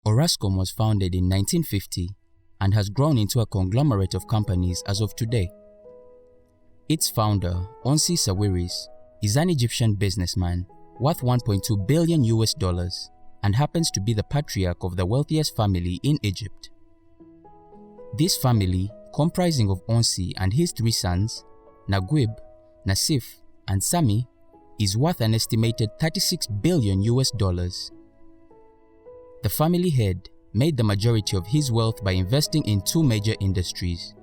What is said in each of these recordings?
Orascom was founded in 1950 and has grown into a conglomerate of companies as of today. Its founder, Onsi Sawiris, is an Egyptian businessman worth $1.2 billion and happens to be the patriarch of the wealthiest family in Egypt. This family, comprising of Onsi and his 3 sons, Naguib, Nassif, and Sami, is worth an estimated $36 billion. The family head made the majority of his wealth by investing in 2 major industries.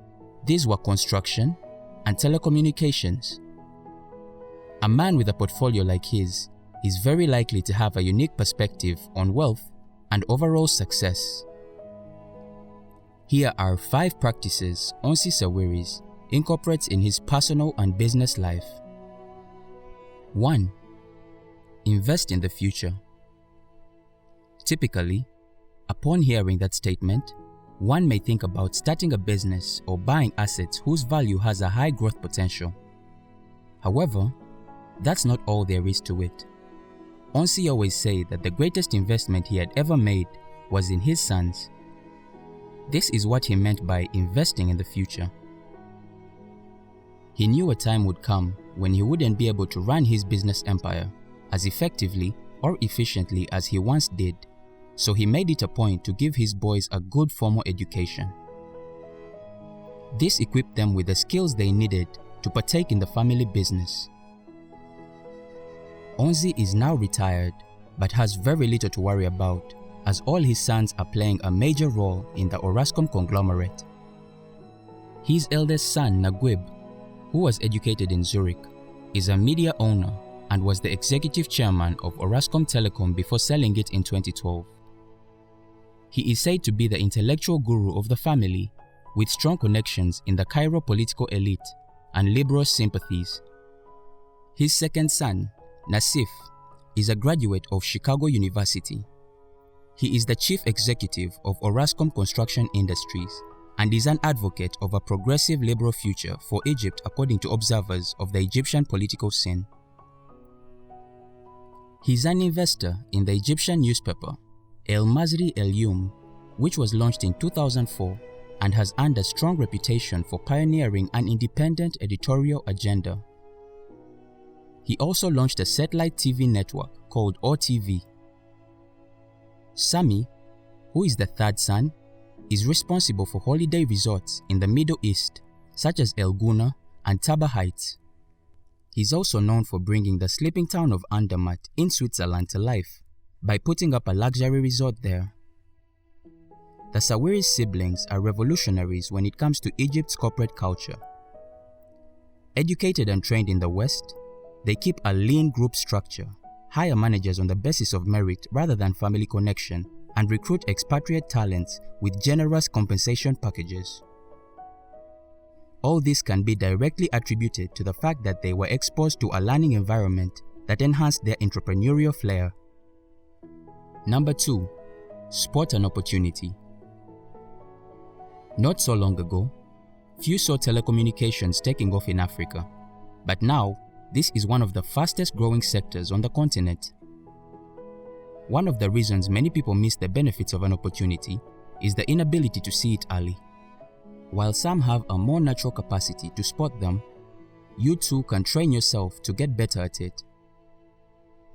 These were construction and telecommunications. A man with a portfolio like his is very likely to have a unique perspective on wealth and overall success. Here are 5 practices Onsi Sawiris incorporates in his personal and business life. 1. Invest in the future. Typically, upon hearing that statement, one may think about starting a business or buying assets whose value has a high growth potential. However, that's not all there is to it. Onsi always said that the greatest investment he had ever made was in his sons. This is what he meant by investing in the future. He knew a time would come when he wouldn't be able to run his business empire as effectively or efficiently as he once did, so he made it a point to give his boys a good formal education. This equipped them with the skills they needed to partake in the family business. Onsi is now retired but has very little to worry about, as all his sons are playing a major role in the Orascom conglomerate. His eldest son, Naguib, who was educated in Zurich, is a media owner and was the executive chairman of Orascom Telecom before selling it in 2012. He is said to be the intellectual guru of the family, with strong connections in the Cairo political elite and liberal sympathies. His second son, Nassif, is a graduate of Chicago University. He is the chief executive of Orascom Construction Industries and is an advocate of a progressive liberal future for Egypt according to observers of the Egyptian political scene. He is an investor in the Egyptian newspaper El Masri El Youm, which was launched in 2004 and has earned a strong reputation for pioneering an independent editorial agenda. He also launched a satellite TV network called OTV. Sami, who is the third son, is responsible for holiday resorts in the Middle East, such as El Guna and Taba Heights. He is also known for bringing the sleeping town of Andermatt in Switzerland to life by putting up a luxury resort there. The Sawiris siblings are revolutionaries when it comes to Egypt's corporate culture. Educated and trained in the West, they keep a lean group structure, hire managers on the basis of merit rather than family connection, and recruit expatriate talents with generous compensation packages. All this can be directly attributed to the fact that they were exposed to a learning environment that enhanced their entrepreneurial flair. Number 2. Spot an opportunity. Not so long ago, few saw telecommunications taking off in Africa, but now this is one of the fastest growing sectors on the continent. One of the reasons many people miss the benefits of an opportunity is the inability to see it early. While some have a more natural capacity to spot them, you too can train yourself to get better at it.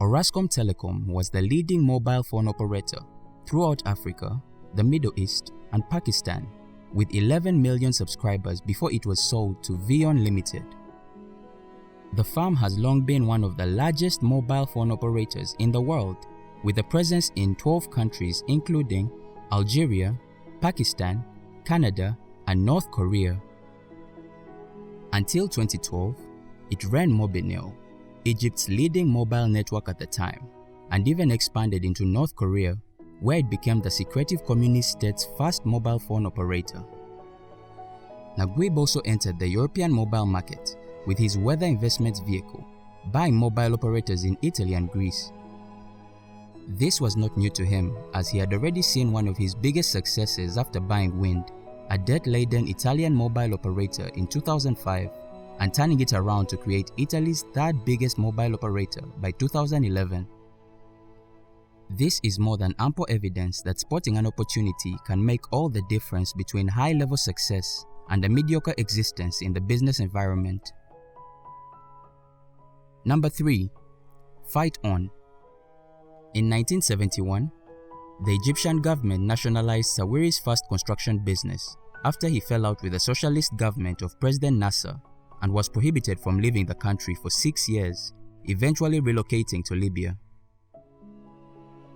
Orascom Telecom was the leading mobile phone operator throughout Africa, the Middle East, and Pakistan, with 11 million subscribers before it was sold to Vion Limited. The firm has long been one of the largest mobile phone operators in the world, with a presence in 12 countries including Algeria, Pakistan, Canada, and North Korea. Until 2012, it ran Mobilnel, Egypt's leading mobile network at the time, and even expanded into North Korea, where it became the secretive communist state's first mobile phone operator. Naguib also entered the European mobile market with his weather investments vehicle, buying mobile operators in Italy and Greece. This was not new to him, as he had already seen one of his biggest successes after buying Wind, a debt-laden Italian mobile operator in 2005, and turning it around to create Italy's third biggest mobile operator by 2011. This is more than ample evidence that spotting an opportunity can make all the difference between high-level success and a mediocre existence in the business environment. Number 3. Fight on. In 1971, the Egyptian government nationalized Sawiris' first construction business after he fell out with the socialist government of President Nasser and was prohibited from leaving the country for 6 years, eventually relocating to Libya.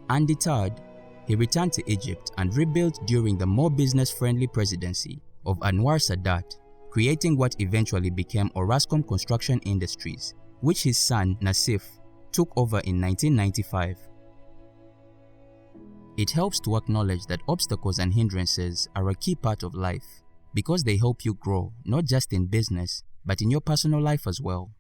Undeterred, he returned to Egypt and rebuilt during the more business-friendly presidency of Anwar Sadat, creating what eventually became Orascom Construction Industries, which his son Nassif took over in 1995. It helps to acknowledge that obstacles and hindrances are a key part of life because they help you grow not just in business but in your personal life as well.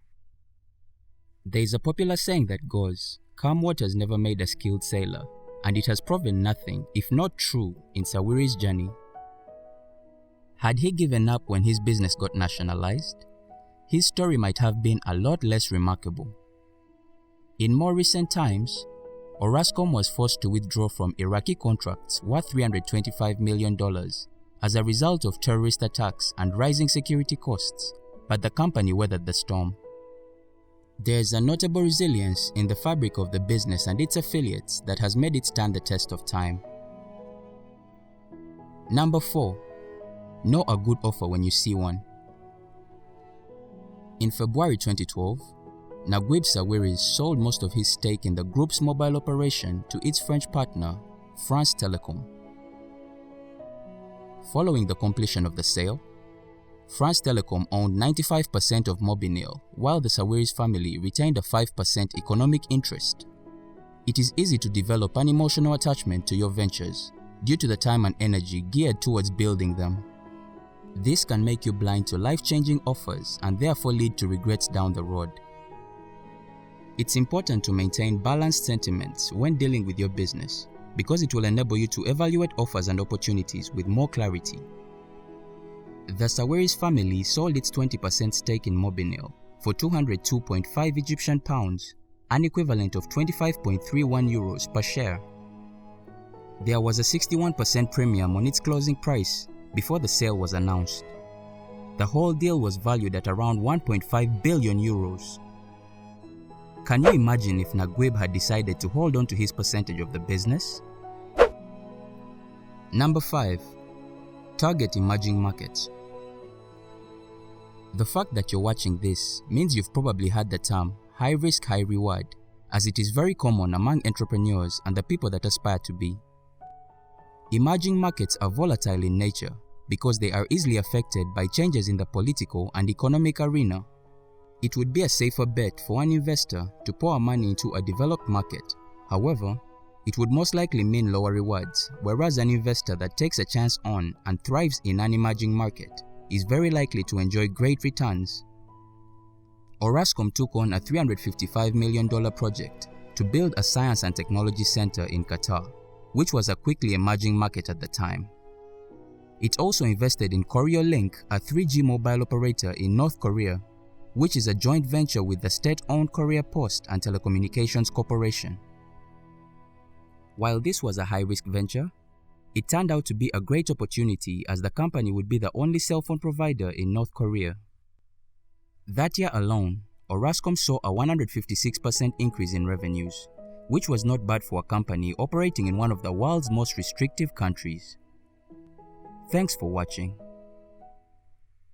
There is a popular saying that goes, "Calm waters never made a skilled sailor," and it has proven nothing if not true in Sawiris' journey. Had he given up when his business got nationalized, his story might have been a lot less remarkable. In more recent times, Orascom was forced to withdraw from Iraqi contracts worth $325 million as a result of terrorist attacks and rising security costs, but the company weathered the storm. There is a notable resilience in the fabric of the business and its affiliates that has made it stand the test of time. Number 4. Know a good offer when you see one. In February 2012, Naguib Sawiris sold most of his stake in the group's mobile operation to its French partner, France Telecom. Following the completion of the sale, France Telecom owned 95% of Mobinil, while the Sawiris family retained a 5% economic interest. It is easy to develop an emotional attachment to your ventures due to the time and energy geared towards building them. This can make you blind to life-changing offers and therefore lead to regrets down the road. It's important to maintain balanced sentiments when dealing with your business because it will enable you to evaluate offers and opportunities with more clarity. The Sawiris family sold its 20% stake in Mobinil for 202.5 Egyptian pounds, an equivalent of 25.31 euros per share. There was a 61% premium on its closing price before the sale was announced. The whole deal was valued at around 1.5 billion euros. Can you imagine if Naguib had decided to hold on to his percentage of the business? Number 5. Target emerging markets. The fact that you're watching this means you've probably heard the term high risk, high reward, as it is very common among entrepreneurs and the people that aspire to be. Emerging markets are volatile in nature because they are easily affected by changes in the political and economic arena. It would be a safer bet for an investor to pour money into a developed market. However, it would most likely mean lower rewards, whereas an investor that takes a chance on and thrives in an emerging market is very likely to enjoy great returns. Orascom took on a $355 million project to build a science and technology center in Qatar, which was a quickly emerging market at the time. It also invested in Koreolink, a 3G mobile operator in North Korea, which is a joint venture with the state-owned Korea Post and Telecommunications Corporation. While this was a high-risk venture, it turned out to be a great opportunity as the company would be the only cell phone provider in North Korea. That year alone, Orascom saw a 156% increase in revenues, which was not bad for a company operating in one of the world's most restrictive countries. Thanks for watching.